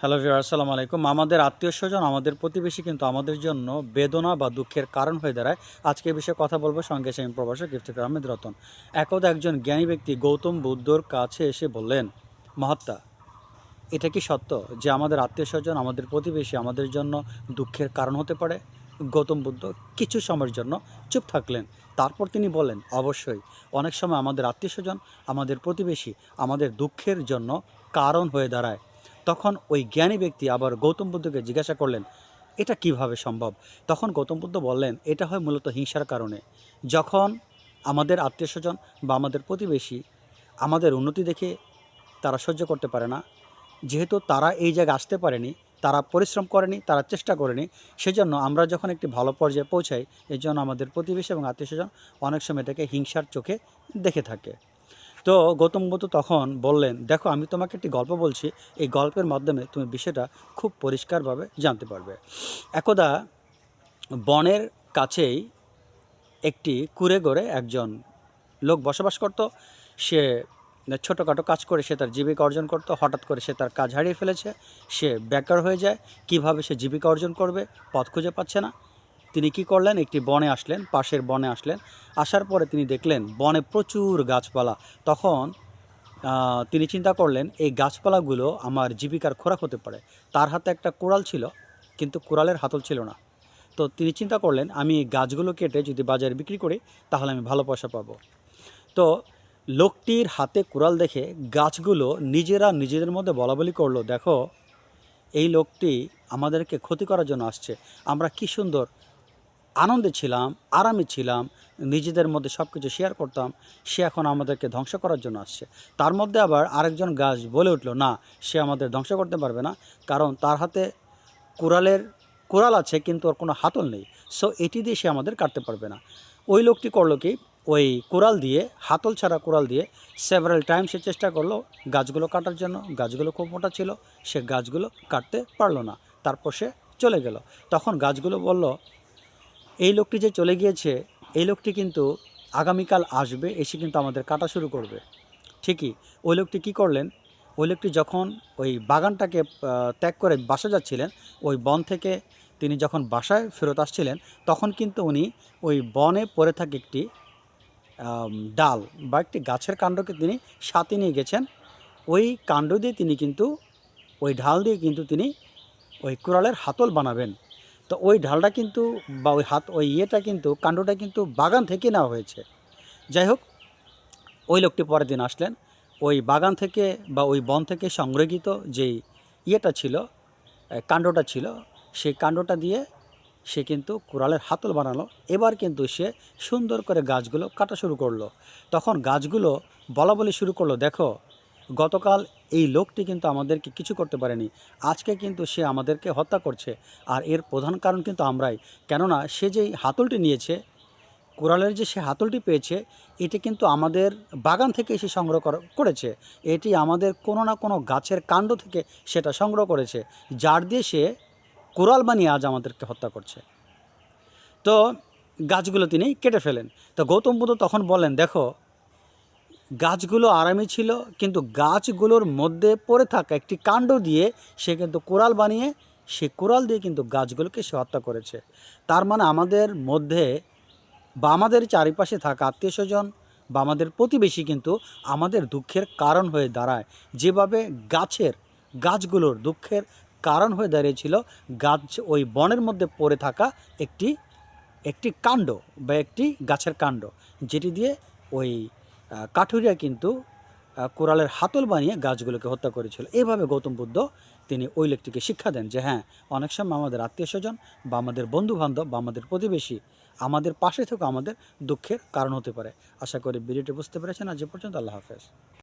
Hello viewer, আসসালামু আলাইকুম। আমাদের আত্মীয়স্বজন, আমাদের প্রতিবেশী কিন্তু আমাদের জন্য বেদনা বা দুঃখের কারণ হয়ে দাঁড়ায়। আজকে এ বিষয়ে কথা বলবো, সঙ্গে আমি প্রভাষক ইফতিখার আহমেদ রতন। একদা একজন জ্ঞানী ব্যক্তি গৌতম বুদ্ধর কাছে এসে বললেন, মহাত্মা, এটা কি সত্য যে আমাদের আত্মীয়স্বজন, আমাদের প্রতিবেশী আমাদের জন্য দুঃখের কারণ হতে পারে? গৌতম বুদ্ধ কিছু সময়ের জন্য চুপ থাকলেন। তারপর তিনি বললেন, অবশ্যই। অনেক সময় আমাদের আত্মীয়স্বজন, আমাদের প্রতিবেশী আমাদের দুঃখের জন্য কারণ হয়ে দাঁড়ায়। তখন ওই জ্ঞানী ব্যক্তি আবার গৌতম বুদ্ধকে জিজ্ঞাসা করলেন, এটা কিভাবে সম্ভব? তখন গৌতম বুদ্ধ বললেন, এটা হয় মূলত হিংসার কারণে। যখন আমাদের আত্মীয়স্বজন বা আমাদের প্রতিবেশী আমাদের উন্নতি দেখে তারা সহ্য করতে পারে না, যেহেতু তারা এই জায়গায় আসতে পারেনি, তারা পরিশ্রম করেনি, তারা চেষ্টা করেনি, সেজন্য আমরা যখন একটি ভালো পর্যায়ে পৌঁছাই, এই জন্য আমাদের প্রতিবেশী এবং আত্মীয়স্বজন অনেক সময় এটাকে হিংসার চোখে দেখে থাকে। তো গৌতম বুদ্ধ তখন বললেন, দেখো, আমি তোমাকে একটি গল্প বলছি, এই গল্পের মাধ্যমে তুমি বিষয়টা খুব পরিষ্কারভাবে জানতে পারবে। একদা বনের কাছেই একটি কুঁড়ে ঘরে একজন লোক বসবাস করত। সে ছোটোখাটো কাজ করে সে তার জীবিকা অর্জন করত। হঠাৎ করে সে তার কাজ হারিয়ে ফেলেছে, সে বেকার হয়ে যায়। কিভাবে সে জীবিকা অর্জন করবে, পথ খুঁজে পাচ্ছে না। তিনি কি করলেন, একটি বনে আসলেন, পাশের বনে আসলেন। আসার পরে তিনি দেখলেন বনে প্রচুর গাছপালা। তখন তিনি চিন্তা করলেন, এই গাছপালাগুলো আমার জীবিকার খোরাক হতে পারে। তার হাতে একটা কুড়াল ছিল, কিন্তু কুড়ালের হাতল ছিল না। তো তিনি চিন্তা করলেন, আমি এই গাছগুলো কেটে যদি বাজারে বিক্রি করি, তাহলে আমি ভালো পয়সা পাবো। তো লোকটির হাতে কুড়াল দেখে গাছগুলো নিজেদের মধ্যে বলাবলি করলো, দেখো, এই লোকটি আমাদেরকে ক্ষতি করার জন্য আসছে। আমরা কি সুন্দর আনন্দে ছিলাম, আরামে ছিলাম, নিজেদের মধ্যে সব কিছু শেয়ার করতাম, সে এখন আমাদেরকে ধ্বংস করার জন্য আসছে। তার মধ্যে আবার আরেকজন গাছ বলে উঠলো, না, সে আমাদের ধ্বংস করতে পারবে না, কারণ তার হাতে কুড়াল আছে, কিন্তু ওর কোনো হাতল নেই। সো এটি দিয়ে সে আমাদের কাটতে পারবে না। ওই লোকটি করলো কি, ওই কুড়াল দিয়ে, হাতল ছাড়া কুড়াল দিয়ে সেভারাল টাইম সে চেষ্টা করলো গাছগুলো কাটার জন্য। গাছগুলো খুব মোটা ছিল, সে গাছগুলো কাটতে পারলো না। তারপর সে চলে গেল। তখন গাছগুলো বলল, এই লোকটি যে চলে গিয়েছে, এই লোকটি কিন্তু আগামীকাল আসবে, এসে কিন্তু আমাদের কাটা শুরু করবে। ঠিকই ওই লোকটি কী করলেন, ওই লোকটি যখন ওই বাগানটাকে ত্যাগ করে বাসা যাচ্ছিলেন, ওই বন থেকে তিনি যখন বাসায় ফেরত আসছিলেন, তখন কিন্তু উনি ওই বনে পড়ে থাকে একটি ডাল বা একটি গাছের কাণ্ডকে তিনি সাথে নিয়ে গেছেন। ওই কাণ্ড দিয়ে তিনি কিন্তু, ওই ঢাল দিয়ে কিন্তু তিনি ওই কুড়ালের হাতল বানাবেন। তো ওই ঢালটা কিন্তু বা ওই ইয়েটা কিন্তু, কাণ্ডটা কিন্তু বাগান থেকে নেওয়া হয়েছে। যাই হোক, ওই লোকটি পরের দিন আসলেন। ওই বাগান থেকে বা ওই বন থেকে সংগৃহীত যেই ইয়েটা ছিল, কাণ্ডটা ছিল, সেই কাণ্ডটা দিয়ে সে কিন্তু কুড়ালের হাতল বানালো। এবার কিন্তু সে সুন্দর করে গাছগুলো কাটা শুরু করলো। তখন গাছগুলো বলা শুরু করলো, দেখো, গতকাল এই লোকটি কিন্তু আমাদেরকে কিছু করতে পারেনি, আজকে কিন্তু সে আমাদেরকে হত্যা করছে। আর এর প্রধান কারণ কিন্তু আমরাই। কেননা সে যেই হাতলটি নিয়েছে, কোরালের যে সে হাতলটি পেয়েছে, এটি কিন্তু আমাদের বাগান থেকে এসে সংগ্রহ করেছে। এটি আমাদের কোনো না কোনো গাছের কাণ্ড থেকে সেটা সংগ্রহ করেছে, যার দিয়ে সে কোরাল বানিয়ে আজ আমাদেরকে হত্যা করছে। তো গাছগুলো তিনি কেটে ফেলেন। তো গৌতম বুদ্ধ তখন বলেন, দেখো, গাছগুলো আরামই ছিল, কিন্তু গাছগুলোর মধ্যে পড়ে থাকা একটি কাণ্ড দিয়ে সে কিন্তু কোরাল বানিয়ে, সে কোরাল দিয়ে কিন্তু গাছগুলোকে সে হত্যা করেছে। তার মানে আমাদের মধ্যে বা আমাদের চারিপাশে থাকা আত্মীয়স্বজন বা আমাদের প্রতিবেশী কিন্তু আমাদের দুঃখের কারণ হয়ে দাঁড়ায়। যেভাবে গাছগুলোর দুঃখের কারণ হয়ে দাঁড়িয়েছিল গাছ, ওই বনের মধ্যে পড়ে থাকা একটি একটি কাণ্ড বা একটি গাছের কাণ্ড, যেটি দিয়ে ওই কাঠুরিয়া কিন্তু কোরালের হাতল বানিয়ে গাছগুলোকে হত্যা করেছিল। এইভাবে গৌতম বুদ্ধ তিনি ওই লোকটিকে শিক্ষা দেন যে হ্যাঁ, অনেক সময় আমাদের আত্মীয়স্বজন বা আমাদের বন্ধুবান্ধব বা আমাদের প্রতিবেশী আমাদের পাশে থেকে আমাদের দুঃখের কারণ হতে পারে। আশা করি ভিডিওটি বুঝতে পেরেছেন। আজ এ পর্যন্ত। আল্লাহ হাফেজ।